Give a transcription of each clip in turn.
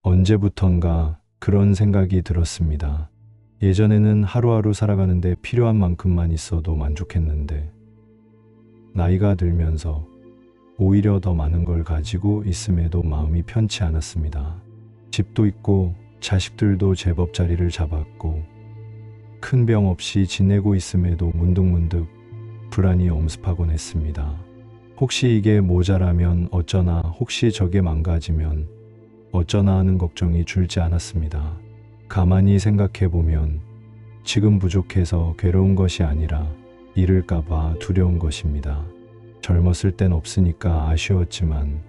언제부턴가 그런 생각이 들었습니다. 예전에는 하루하루 살아가는데 필요한 만큼만 있어도 만족했는데, 나이가 들면서 오히려 더 많은 걸 가지고 있음에도 마음이 편치 않았습니다. 집도 있고 자식들도 제법 자리를 잡았고 큰 병 없이 지내고 있음에도 문득문득 불안이 엄습하곤 했습니다. 혹시 이게 모자라면 어쩌나, 혹시 저게 망가지면 어쩌나 하는 걱정이 줄지 않았습니다. 가만히 생각해보면 지금 부족해서 괴로운 것이 아니라 잃을까봐 두려운 것입니다. 젊었을 땐 없으니까 아쉬웠지만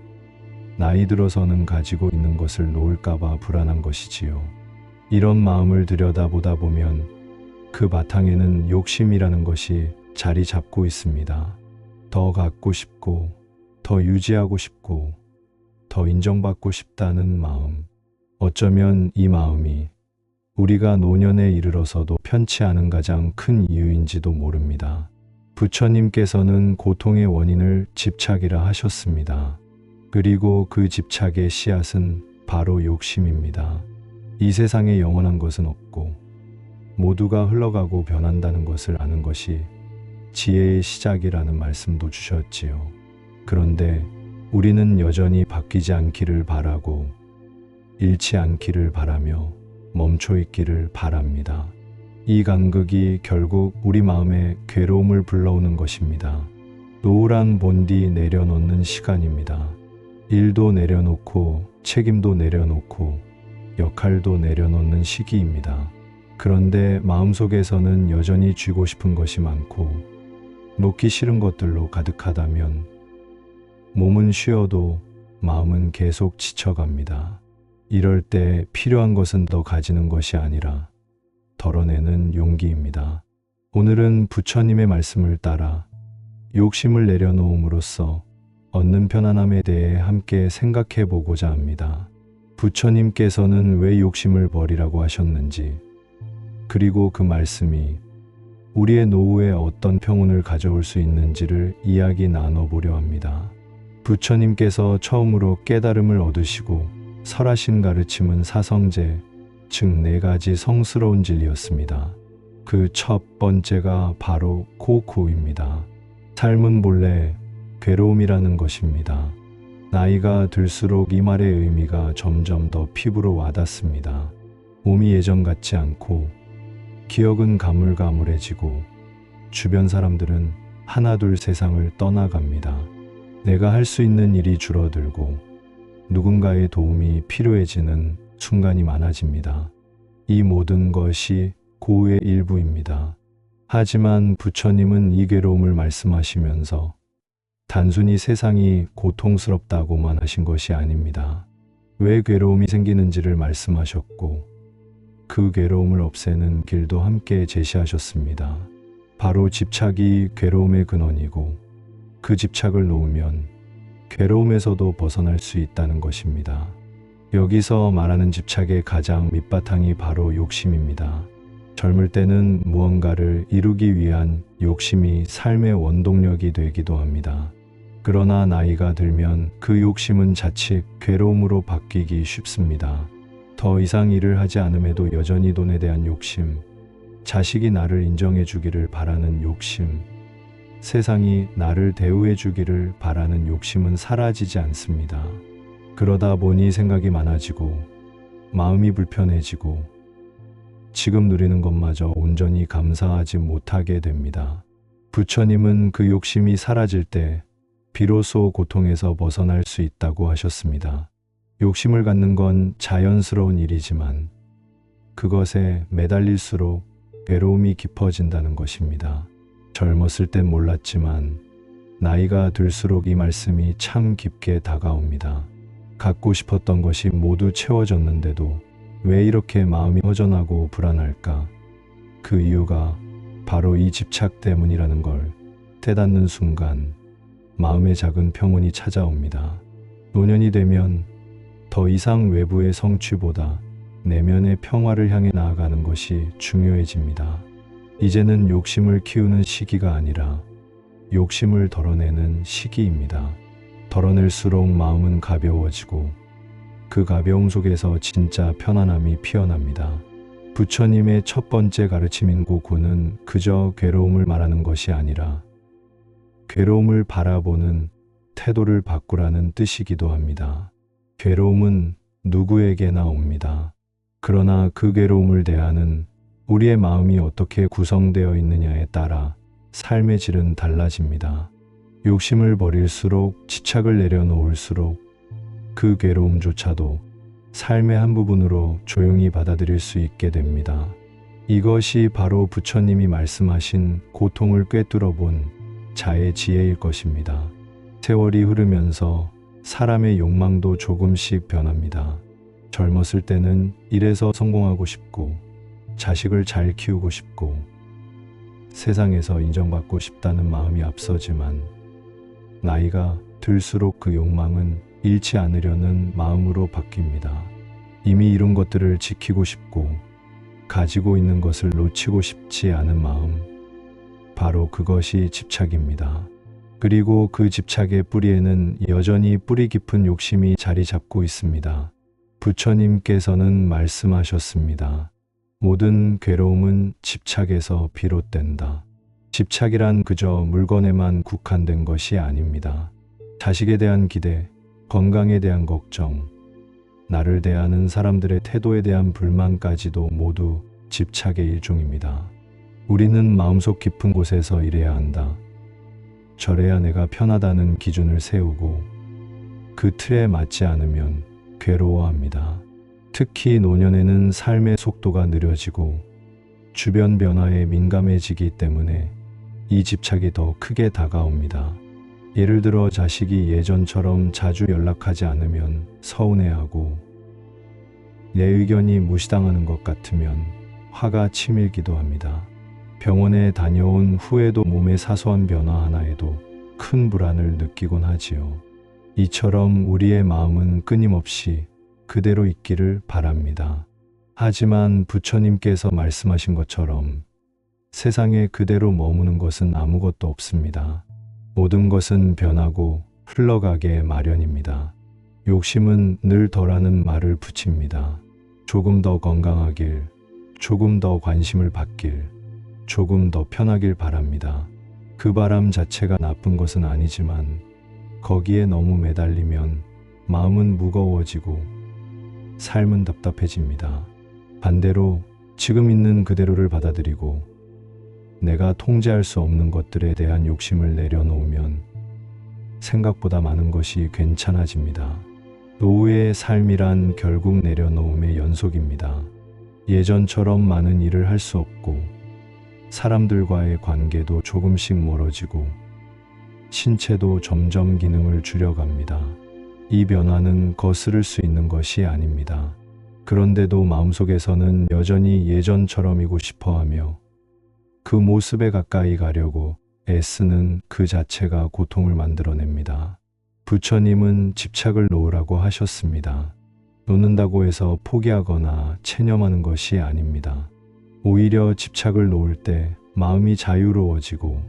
나이 들어서는 가지고 있는 것을 놓을까봐 불안한 것이지요. 이런 마음을 들여다보다 보면 그 바탕에는 욕심이라는 것이 자리 잡고 있습니다. 더 갖고 싶고, 더 유지하고 싶고, 더 인정받고 싶다는 마음. 어쩌면 이 마음이 우리가 노년에 이르러서도 편치 않은 가장 큰 이유인지도 모릅니다. 부처님께서는 고통의 원인을 집착이라 하셨습니다. 그리고 그 집착의 씨앗은 바로 욕심입니다. 이 세상에 영원한 것은 없고 모두가 흘러가고 변한다는 것을 아는 것이 지혜의 시작이라는 말씀도 주셨지요. 그런데 우리는 여전히 바뀌지 않기를 바라고 잃지 않기를 바라며 멈춰 있기를 바랍니다. 이 간극이 결국 우리 마음에 괴로움을 불러오는 것입니다. 노후란 본디 내려놓는 시간입니다. 일도 내려놓고 책임도 내려놓고 역할도 내려놓는 시기입니다. 그런데 마음속에서는 여전히 쥐고 싶은 것이 많고 놓기 싫은 것들로 가득하다면 몸은 쉬어도 마음은 계속 지쳐갑니다. 이럴 때 필요한 것은 더 가지는 것이 아니라 덜어내는 용기입니다. 오늘은 부처님의 말씀을 따라 욕심을 내려놓음으로써 얻는 편안함에 대해 함께 생각해 보고자 합니다. 부처님께서는 왜 욕심을 버리라고 하셨는지, 그리고 그 말씀이 우리의 노후에 어떤 평온을 가져올 수 있는지를 이야기 나눠보려 합니다. 부처님께서 처음으로 깨달음을 얻으시고 설하신 가르침은 사성제, 즉 4가지 성스러운 진리였습니다. 그 첫 번째가 바로 코쿠입니다. 삶은 본래 괴로움이라는 것입니다. 나이가 들수록 이 말의 의미가 점점 더 피부로 와닿습니다. 몸이 예전 같지 않고 기억은 가물가물해지고 주변 사람들은 하나둘 세상을 떠나갑니다. 내가 할 수 있는 일이 줄어들고 누군가의 도움이 필요해지는 순간이 많아집니다. 이 모든 것이 고우의 일부입니다. 하지만 부처님은 이 괴로움을 말씀하시면서 단순히 세상이 고통스럽다고만 하신 것이 아닙니다. 왜 괴로움이 생기는지를 말씀하셨고 그 괴로움을 없애는 길도 함께 제시하셨습니다. 바로 집착이 괴로움의 근원이고 그 집착을 놓으면 괴로움에서도 벗어날 수 있다는 것입니다. 여기서 말하는 집착의 가장 밑바탕이 바로 욕심입니다. 젊을 때는 무언가를 이루기 위한 욕심이 삶의 원동력이 되기도 합니다. 그러나 나이가 들면 그 욕심은 자칫 괴로움으로 바뀌기 쉽습니다. 더 이상 일을 하지 않음에도 여전히 돈에 대한 욕심, 자식이 나를 인정해 주기를 바라는 욕심, 세상이 나를 대우해 주기를 바라는 욕심은 사라지지 않습니다. 그러다 보니 생각이 많아지고 마음이 불편해지고 지금 누리는 것마저 온전히 감사하지 못하게 됩니다. 부처님은 그 욕심이 사라질 때 비로소 고통에서 벗어날 수 있다고 하셨습니다. 욕심을 갖는 건 자연스러운 일이지만 그것에 매달릴수록 괴로움이 깊어진다는 것입니다. 젊었을 땐 몰랐지만 나이가 들수록 이 말씀이 참 깊게 다가옵니다. 갖고 싶었던 것이 모두 채워졌는데도 왜 이렇게 마음이 허전하고 불안할까? 그 이유가 바로 이 집착 때문이라는 걸 깨닫는 순간 마음의 작은 평온이 찾아옵니다. 노년이 되면 더 이상 외부의 성취보다 내면의 평화를 향해 나아가는 것이 중요해집니다. 이제는 욕심을 키우는 시기가 아니라 욕심을 덜어내는 시기입니다. 덜어낼수록 마음은 가벼워지고 그 가벼움 속에서 진짜 편안함이 피어납니다. 부처님의 첫 번째 가르침인 고고는 그저 괴로움을 말하는 것이 아니라 괴로움을 바라보는 태도를 바꾸라는 뜻이기도 합니다. 괴로움은 누구에게나 옵니다. 그러나 그 괴로움을 대하는 우리의 마음이 어떻게 구성되어 있느냐에 따라 삶의 질은 달라집니다. 욕심을 버릴수록, 집착을 내려놓을수록 그 괴로움조차도 삶의 한 부분으로 조용히 받아들일 수 있게 됩니다. 이것이 바로 부처님이 말씀하신 고통을 꿰뚫어 본 자의 지혜일 것입니다. 세월이 흐르면서 사람의 욕망도 조금씩 변합니다. 젊었을 때는 일에서 성공하고 싶고, 자식을 잘 키우고 싶고, 세상에서 인정받고 싶다는 마음이 앞서지만, 나이가 들수록 그 욕망은 잃지 않으려는 마음으로 바뀝니다. 이미 이룬 것들을 지키고 싶고, 가지고 있는 것을 놓치고 싶지 않은 마음, 바로 그것이 집착입니다. 그리고 그 집착의 뿌리에는 여전히 뿌리 깊은 욕심이 자리 잡고 있습니다. 부처님께서는 말씀하셨습니다. 모든 괴로움은 집착에서 비롯된다. 집착이란 그저 물건에만 국한된 것이 아닙니다. 자식에 대한 기대, 건강에 대한 걱정, 나를 대하는 사람들의 태도에 대한 불만까지도 모두 집착의 일종입니다. 우리는 마음속 깊은 곳에서 이래야 한다, 저래야 내가 편하다는 기준을 세우고 그 틀에 맞지 않으면 괴로워합니다. 특히 노년에는 삶의 속도가 느려지고 주변 변화에 민감해지기 때문에 이 집착이 더 크게 다가옵니다. 예를 들어 자식이 예전처럼 자주 연락하지 않으면 서운해하고, 내 의견이 무시당하는 것 같으면 화가 치밀기도 합니다. 병원에 다녀온 후에도 몸의 사소한 변화 하나에도 큰 불안을 느끼곤 하지요. 이처럼 우리의 마음은 끊임없이 그대로 있기를 바랍니다. 하지만 부처님께서 말씀하신 것처럼 세상에 그대로 머무는 것은 아무것도 없습니다. 모든 것은 변하고 흘러가게 마련입니다. 욕심은 늘 덜하는 말을 붙입니다. 조금 더 건강하길, 조금 더 관심을 받길, 조금 더 편하길 바랍니다. 그 바람 자체가 나쁜 것은 아니지만 거기에 너무 매달리면 마음은 무거워지고 삶은 답답해집니다. 반대로 지금 있는 그대로를 받아들이고 내가 통제할 수 없는 것들에 대한 욕심을 내려놓으면 생각보다 많은 것이 괜찮아집니다. 노후의 삶이란 결국 내려놓음의 연속입니다. 예전처럼 많은 일을 할 수 없고, 사람들과의 관계도 조금씩 멀어지고, 신체도 점점 기능을 줄여갑니다. 이 변화는 거스를 수 있는 것이 아닙니다. 그런데도 마음속에서는 여전히 예전처럼이고 싶어하며 그 모습에 가까이 가려고 애쓰는 그 자체가 고통을 만들어냅니다. 부처님은 집착을 놓으라고 하셨습니다. 놓는다고 해서 포기하거나 체념하는 것이 아닙니다. 오히려 집착을 놓을 때 마음이 자유로워지고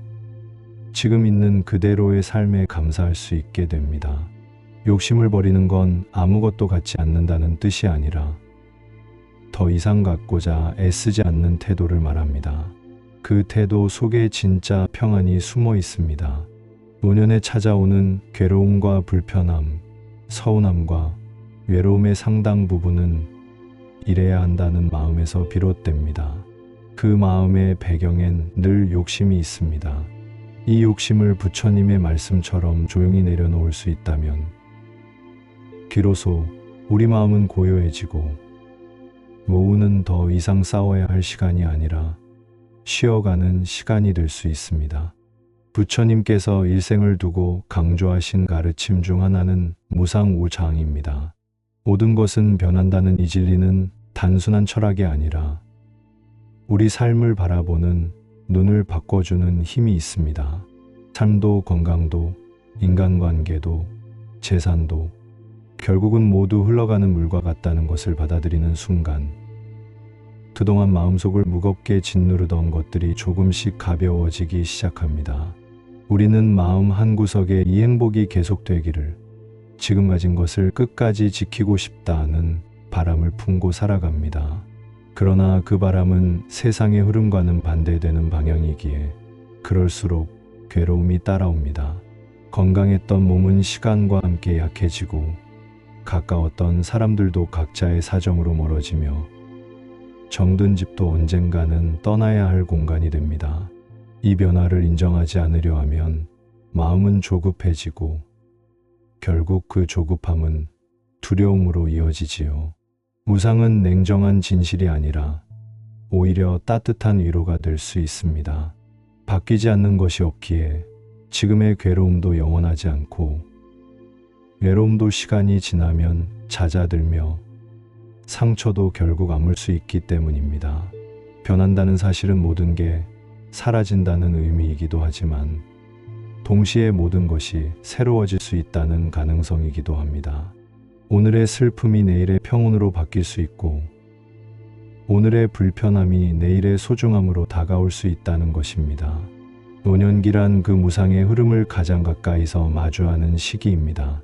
지금 있는 그대로의 삶에 감사할 수 있게 됩니다. 욕심을 버리는 건 아무것도 갖지 않는다는 뜻이 아니라 더 이상 갖고자 애쓰지 않는 태도를 말합니다. 그 태도 속에 진짜 평안이 숨어 있습니다. 노년에 찾아오는 괴로움과 불편함, 서운함과 외로움의 상당 부분은 이래야 한다는 마음에서 비롯됩니다. 그 마음의 배경엔 늘 욕심이 있습니다. 이 욕심을 부처님의 말씀처럼 조용히 내려놓을 수 있다면 비로소 우리 마음은 고요해지고 노후는 더 이상 싸워야 할 시간이 아니라 쉬어가는 시간이 될 수 있습니다. 부처님께서 일생을 두고 강조하신 가르침 중 하나는 무상우장입니다. 모든 것은 변한다는 이 진리는 단순한 철학이 아니라 우리 삶을 바라보는 눈을 바꿔주는 힘이 있습니다. 삶도 건강도 인간관계도 재산도 결국은 모두 흘러가는 물과 같다는 것을 받아들이는 순간 그동안 마음속을 무겁게 짓누르던 것들이 조금씩 가벼워지기 시작합니다. 우리는 마음 한구석에 이 행복이 계속되기를, 지금 가진 것을 끝까지 지키고 싶다는 바람을 품고 살아갑니다. 그러나 그 바람은 세상의 흐름과는 반대되는 방향이기에 그럴수록 괴로움이 따라옵니다. 건강했던 몸은 시간과 함께 약해지고 가까웠던 사람들도 각자의 사정으로 멀어지며 정든 집도 언젠가는 떠나야 할 공간이 됩니다. 이 변화를 인정하지 않으려 하면 마음은 조급해지고 결국 그 조급함은 두려움으로 이어지지요. 무상은 냉정한 진실이 아니라 오히려 따뜻한 위로가 될 수 있습니다. 바뀌지 않는 것이 없기에 지금의 괴로움도 영원하지 않고 외로움도 시간이 지나면 잦아들며 상처도 결국 아물 수 있기 때문입니다. 변한다는 사실은 모든 게 사라진다는 의미이기도 하지만 동시에 모든 것이 새로워질 수 있다는 가능성이기도 합니다. 오늘의 슬픔이 내일의 평온으로 바뀔 수 있고 오늘의 불편함이 내일의 소중함으로 다가올 수 있다는 것입니다. 노년기란 그 무상의 흐름을 가장 가까이서 마주하는 시기입니다.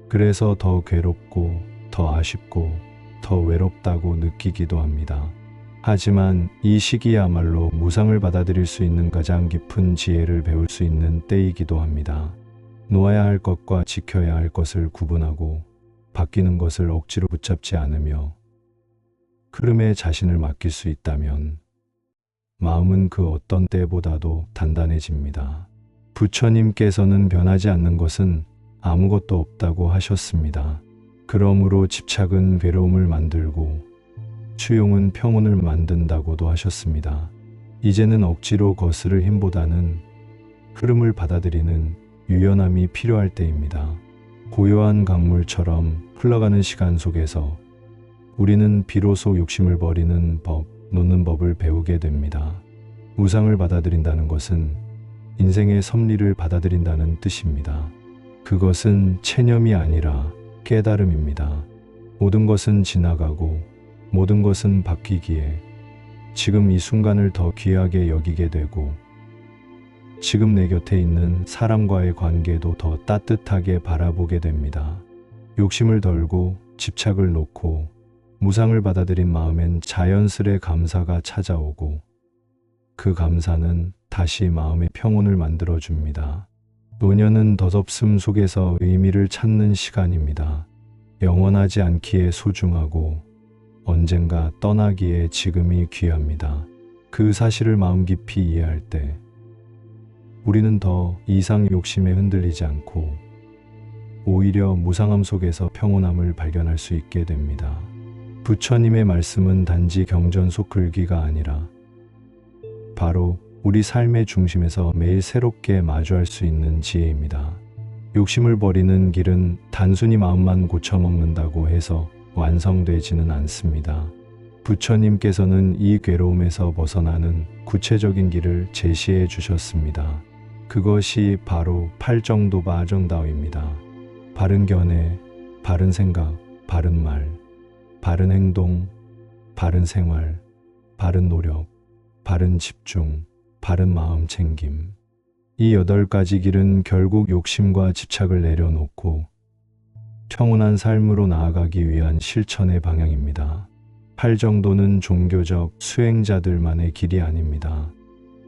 그래서 더 괴롭고 더 아쉽고 더 외롭다고 느끼기도 합니다. 하지만 이 시기야말로 무상을 받아들일 수 있는 가장 깊은 지혜를 배울 수 있는 때이기도 합니다. 놓아야 할 것과 지켜야 할 것을 구분하고 바뀌는 것을 억지로 붙잡지 않으며 흐름에 자신을 맡길 수 있다면 마음은 그 어떤 때보다도 단단해집니다. 부처님께서는 변하지 않는 것은 아무것도 없다고 하셨습니다. 그러므로 집착은 괴로움을 만들고 수용은 평온을 만든다고도 하셨습니다. 이제는 억지로 거스를 힘보다는 흐름을 받아들이는 유연함이 필요할 때입니다. 고요한 강물처럼 흘러가는 시간 속에서 우리는 비로소 욕심을 버리는 법, 놓는 법을 배우게 됩니다. 무상을 받아들인다는 것은 인생의 섭리를 받아들인다는 뜻입니다. 그것은 체념이 아니라 깨달음입니다. 모든 것은 지나가고 모든 것은 바뀌기에 지금 이 순간을 더 귀하게 여기게 되고 지금 내 곁에 있는 사람과의 관계도 더 따뜻하게 바라보게 됩니다. 욕심을 덜고 집착을 놓고 무상을 받아들인 마음엔 자연스레 감사가 찾아오고 그 감사는 다시 마음의 평온을 만들어줍니다. 노년은 덧없음 속에서 의미를 찾는 시간입니다. 영원하지 않기에 소중하고 언젠가 떠나기에 지금이 귀합니다. 그 사실을 마음 깊이 이해할 때 우리는 더 이상 욕심에 흔들리지 않고 오히려 무상함 속에서 평온함을 발견할 수 있게 됩니다. 부처님의 말씀은 단지 경전 속 글귀가 아니라 바로 우리 삶의 중심에서 매일 새롭게 마주할 수 있는 지혜입니다. 욕심을 버리는 길은 단순히 마음만 고쳐먹는다고 해서 완성되지는 않습니다. 부처님께서는 이 괴로움에서 벗어나는 구체적인 길을 제시해 주셨습니다. 그것이 바로 팔정도바 정다오입니다. 바른 견해, 바른 생각, 바른 말, 바른 행동, 바른 생활, 바른 노력, 바른 집중, 바른 마음 챙김. 이 8가지 길은 결국 욕심과 집착을 내려놓고 평온한 삶으로 나아가기 위한 실천의 방향입니다. 팔정도는 종교적 수행자들만의 길이 아닙니다.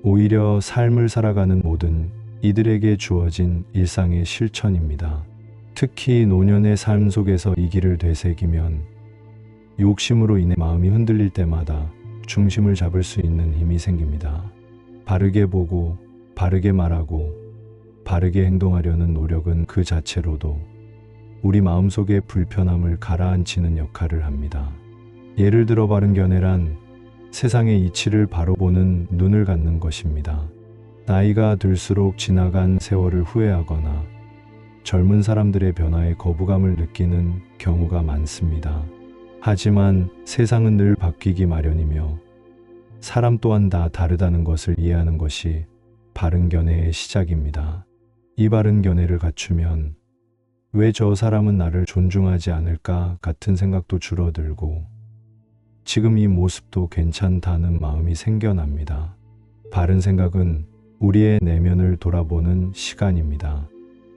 오히려 삶을 살아가는 모든 이들에게 주어진 일상의 실천입니다. 특히 노년의 삶 속에서 이 길을 되새기면 욕심으로 인해 마음이 흔들릴 때마다 중심을 잡을 수 있는 힘이 생깁니다. 바르게 보고 바르게 말하고 바르게 행동하려는 노력은 그 자체로도 우리 마음속의 불편함을 가라앉히는 역할을 합니다. 예를 들어 바른 견해란 세상의 이치를 바로 보는 눈을 갖는 것입니다. 나이가 들수록 지나간 세월을 후회하거나 젊은 사람들의 변화에 거부감을 느끼는 경우가 많습니다. 하지만 세상은 늘 바뀌기 마련이며 사람 또한 다 다르다는 것을 이해하는 것이 바른 견해의 시작입니다. 이 바른 견해를 갖추면 왜 저 사람은 나를 존중하지 않을까 같은 생각도 줄어들고 지금 이 모습도 괜찮다는 마음이 생겨납니다. 바른 생각은 우리의 내면을 돌아보는 시간입니다.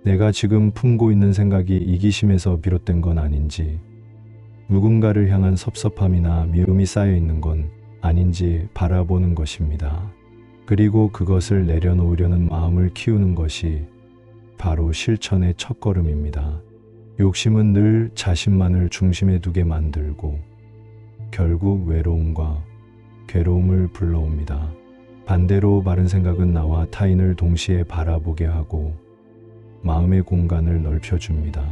내가 지금 품고 있는 생각이 이기심에서 비롯된 건 아닌지, 누군가를 향한 섭섭함이나 미움이 쌓여 있는 건 아닌지 바라보는 것입니다. 그리고 그것을 내려놓으려는 마음을 키우는 것이 바로 실천의 첫걸음입니다. 욕심은 늘 자신만을 중심에 두게 만들고 결국 외로움과 괴로움을 불러옵니다. 반대로 바른 생각은 나와 타인을 동시에 바라보게 하고 마음의 공간을 넓혀줍니다.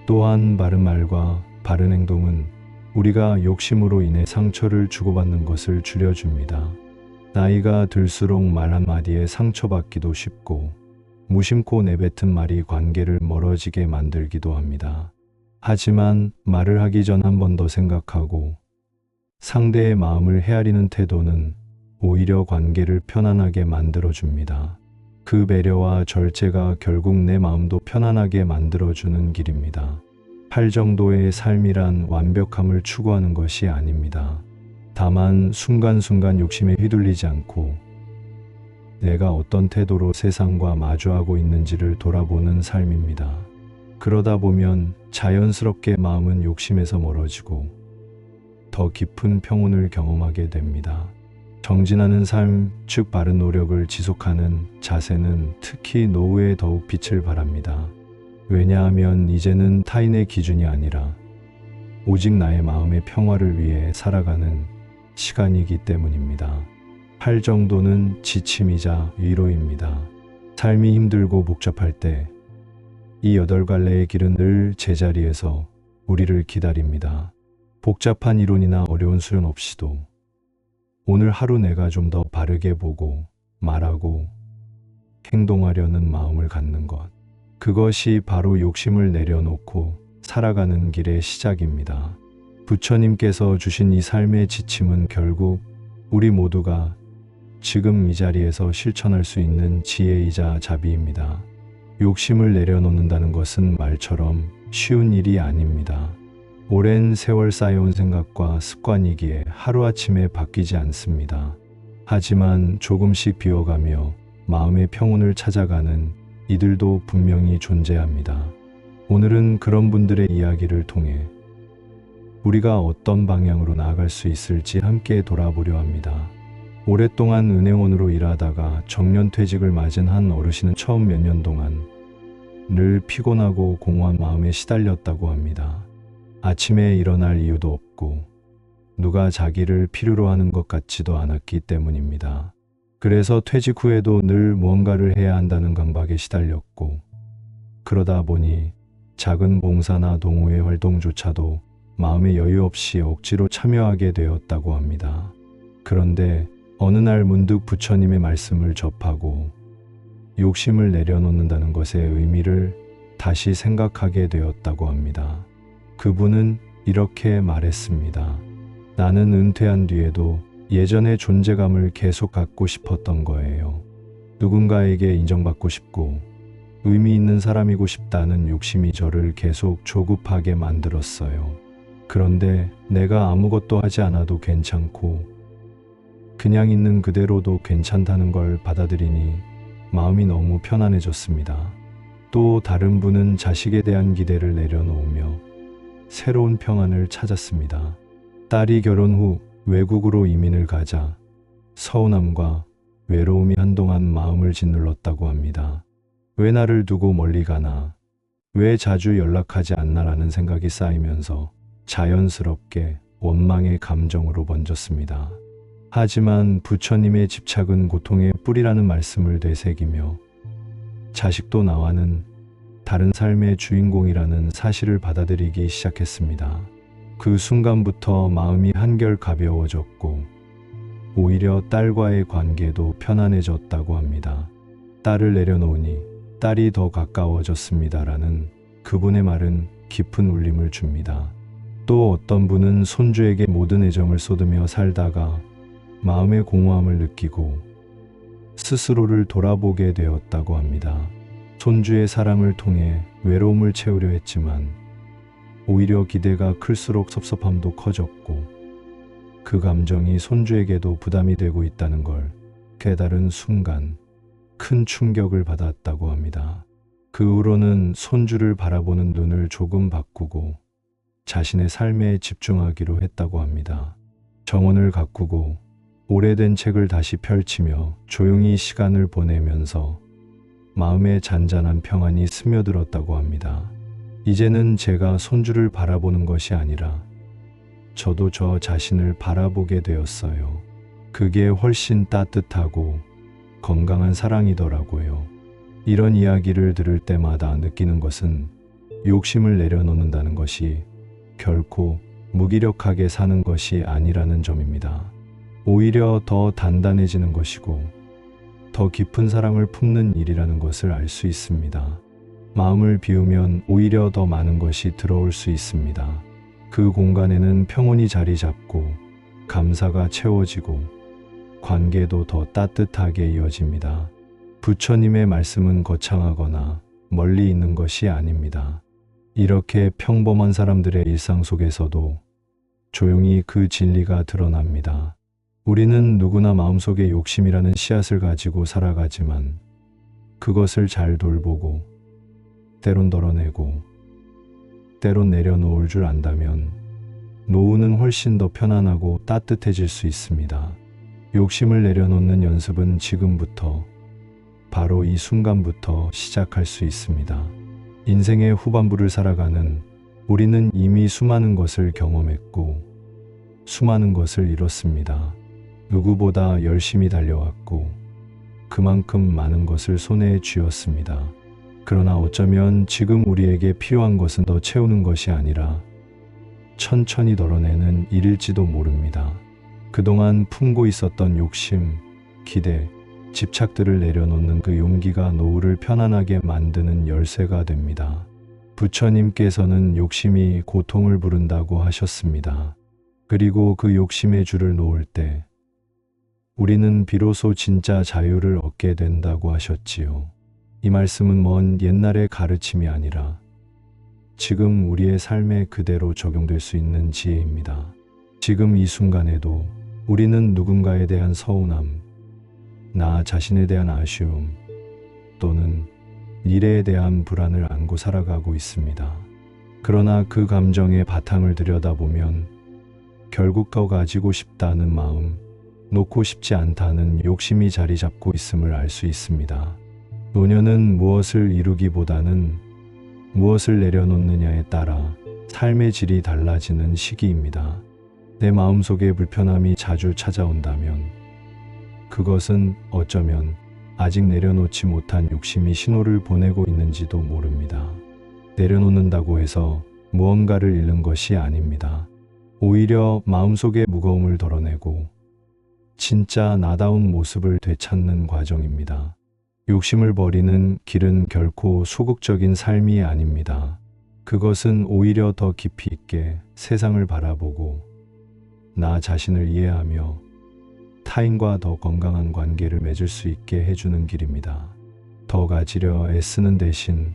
또한 바른 말과 바른 행동은 우리가 욕심으로 인해 상처를 주고받는 것을 줄여줍니다. 나이가 들수록 말 한마디에 상처받기도 쉽고 무심코 내뱉은 말이 관계를 멀어지게 만들기도 합니다. 하지만 말을 하기 전 한 번 더 생각하고 상대의 마음을 헤아리는 태도는 오히려 관계를 편안하게 만들어줍니다. 그 배려와 절제가 결국 내 마음도 편안하게 만들어주는 길입니다. 팔 정도의 삶이란 완벽함을 추구하는 것이 아닙니다. 다만 순간순간 욕심에 휘둘리지 않고 내가 어떤 태도로 세상과 마주하고 있는지를 돌아보는 삶입니다. 그러다 보면 자연스럽게 마음은 욕심에서 멀어지고 더 깊은 평온을 경험하게 됩니다. 정진하는 삶, 즉 바른 노력을 지속하는 자세는 특히 노후에 더욱 빛을 발합니다. 왜냐하면 이제는 타인의 기준이 아니라 오직 나의 마음의 평화를 위해 살아가는 시간이기 때문입니다. 팔 정도는 지침이자 위로입니다. 삶이 힘들고 복잡할 때 이 8갈래의 길은 늘 제자리에서 우리를 기다립니다. 복잡한 이론이나 어려운 수련 없이도 오늘 하루 내가 좀 더 바르게 보고 말하고 행동하려는 마음을 갖는 것. 그것이 바로 욕심을 내려놓고 살아가는 길의 시작입니다. 부처님께서 주신 이 삶의 지침은 결국 우리 모두가 지금 이 자리에서 실천할 수 있는 지혜이자 자비입니다. 욕심을 내려놓는다는 것은 말처럼 쉬운 일이 아닙니다. 오랜 세월 쌓여온 생각과 습관이기에 하루아침에 바뀌지 않습니다. 하지만 조금씩 비워가며 마음의 평온을 찾아가는 이들도 분명히 존재합니다. 오늘은 그런 분들의 이야기를 통해 우리가 어떤 방향으로 나아갈 수 있을지 함께 돌아보려 합니다. 오랫동안 은행원으로 일하다가 정년퇴직을 맞은 한 어르신은 처음 몇 년 동안 늘 피곤하고 공허한 마음에 시달렸다고 합니다. 아침에 일어날 이유도 없고 누가 자기를 필요로 하는 것 같지도 않았기 때문입니다. 그래서 퇴직 후에도 늘 무언가를 해야 한다는 강박에 시달렸고 그러다 보니 작은 봉사나 동호회 활동조차도 마음의 여유 없이 억지로 참여하게 되었다고 합니다. 그런데 어느 날 문득 부처님의 말씀을 접하고 욕심을 내려놓는다는 것의 의미를 다시 생각하게 되었다고 합니다. 그분은 이렇게 말했습니다. 나는 은퇴한 뒤에도 예전의 존재감을 계속 갖고 싶었던 거예요. 누군가에게 인정받고 싶고 의미 있는 사람이고 싶다는 욕심이 저를 계속 조급하게 만들었어요. 그런데 내가 아무것도 하지 않아도 괜찮고 그냥 있는 그대로도 괜찮다는 걸 받아들이니 마음이 너무 편안해졌습니다. 또 다른 분은 자식에 대한 기대를 내려놓으며 새로운 평안을 찾았습니다. 딸이 결혼 후 외국으로 이민을 가자 서운함과 외로움이 한동안 마음을 짓눌렀다고 합니다. 왜 나를 두고 멀리 가나? 왜 자주 연락하지 않나라는 생각이 쌓이면서 자연스럽게 원망의 감정으로 번졌습니다. 하지만 부처님의 집착은 고통의 뿌리라는 말씀을 되새기며 자식도 나와는 다른 삶의 주인공이라는 사실을 받아들이기 시작했습니다. 그 순간부터 마음이 한결 가벼워졌고 오히려 딸과의 관계도 편안해졌다고 합니다. 딸을 내려놓으니 딸이 더 가까워졌습니다라는 그분의 말은 깊은 울림을 줍니다. 또 어떤 분은 손주에게 모든 애정을 쏟으며 살다가 마음의 공허함을 느끼고 스스로를 돌아보게 되었다고 합니다. 손주의 사랑을 통해 외로움을 채우려 했지만 오히려 기대가 클수록 섭섭함도 커졌고 그 감정이 손주에게도 부담이 되고 있다는 걸 깨달은 순간 큰 충격을 받았다고 합니다. 그 후로는 손주를 바라보는 눈을 조금 바꾸고 자신의 삶에 집중하기로 했다고 합니다. 정원을 가꾸고 오래된 책을 다시 펼치며 조용히 시간을 보내면서 마음에 잔잔한 평안이 스며들었다고 합니다. 이제는 제가 손주를 바라보는 것이 아니라 저도 저 자신을 바라보게 되었어요. 그게 훨씬 따뜻하고 건강한 사랑이더라고요. 이런 이야기를 들을 때마다 느끼는 것은 욕심을 내려놓는다는 것이 결코 무기력하게 사는 것이 아니라는 점입니다. 오히려 더 단단해지는 것이고 더 깊은 사랑을 품는 일이라는 것을 알 수 있습니다. 마음을 비우면 오히려 더 많은 것이 들어올 수 있습니다. 그 공간에는 평온이 자리 잡고 감사가 채워지고 관계도 더 따뜻하게 이어집니다. 부처님의 말씀은 거창하거나 멀리 있는 것이 아닙니다. 이렇게 평범한 사람들의 일상 속에서도 조용히 그 진리가 드러납니다. 우리는 누구나 마음속에 욕심이라는 씨앗을 가지고 살아가지만 그것을 잘 돌보고 때론 덜어내고 때론 내려놓을 줄 안다면 노후는 훨씬 더 편안하고 따뜻해질 수 있습니다. 욕심을 내려놓는 연습은 지금부터 바로 이 순간부터 시작할 수 있습니다. 인생의 후반부를 살아가는 우리는 이미 수많은 것을 경험했고 수많은 것을 이뤘습니다. 누구보다 열심히 달려왔고 그만큼 많은 것을 손에 쥐었습니다. 그러나 어쩌면 지금 우리에게 필요한 것은 더 채우는 것이 아니라 천천히 덜어내는 일일지도 모릅니다. 그동안 품고 있었던 욕심, 기대, 집착들을 내려놓는 그 용기가 노후를 편안하게 만드는 열쇠가 됩니다. 부처님께서는 욕심이 고통을 부른다고 하셨습니다. 그리고 그 욕심의 줄을 놓을 때 우리는 비로소 진짜 자유를 얻게 된다고 하셨지요. 이 말씀은 먼 옛날의 가르침이 아니라 지금 우리의 삶에 그대로 적용될 수 있는 지혜입니다. 지금 이 순간에도 우리는 누군가에 대한 서운함, 나 자신에 대한 아쉬움 또는 미래에 대한 불안을 안고 살아가고 있습니다. 그러나 그 감정의 바탕을 들여다보면 결국 더 가지고 싶다는 마음, 놓고 싶지 않다는 욕심이 자리 잡고 있음을 알 수 있습니다. 노년은 무엇을 이루기보다는 무엇을 내려놓느냐에 따라 삶의 질이 달라지는 시기입니다. 내 마음속에 불편함이 자주 찾아온다면 그것은 어쩌면 아직 내려놓지 못한 욕심이 신호를 보내고 있는지도 모릅니다. 내려놓는다고 해서 무언가를 잃는 것이 아닙니다. 오히려 마음속의 무거움을 덜어내고 진짜 나다운 모습을 되찾는 과정입니다. 욕심을 버리는 길은 결코 소극적인 삶이 아닙니다. 그것은 오히려 더 깊이 있게 세상을 바라보고 나 자신을 이해하며 타인과 더 건강한 관계를 맺을 수 있게 해주는 길입니다. 더 가지려 애쓰는 대신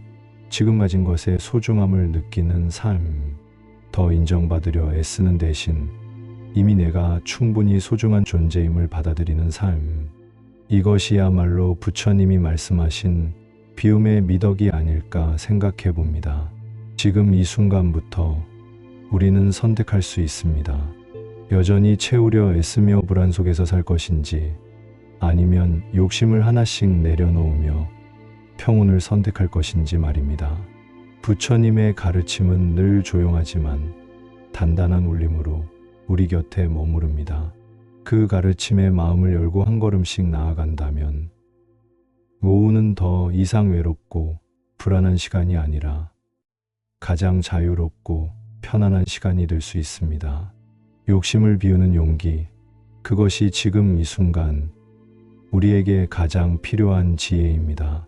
지금 가진 것의 소중함을 느끼는 삶, 더 인정받으려 애쓰는 대신 이미 내가 충분히 소중한 존재임을 받아들이는 삶, 이것이야말로 부처님이 말씀하신 비움의 미덕이 아닐까 생각해 봅니다. 지금 이 순간부터 우리는 선택할 수 있습니다. 여전히 채우려 애쓰며 불안 속에서 살 것인지 아니면 욕심을 하나씩 내려놓으며 평온을 선택할 것인지 말입니다. 부처님의 가르침은 늘 조용하지만 단단한 울림으로 우리 곁에 머무릅니다. 그 가르침에 마음을 열고 한 걸음씩 나아간다면 노후는 더 이상 외롭고 불안한 시간이 아니라 가장 자유롭고 편안한 시간이 될 수 있습니다. 욕심을 비우는 용기, 그것이 지금 이 순간 우리에게 가장 필요한 지혜입니다.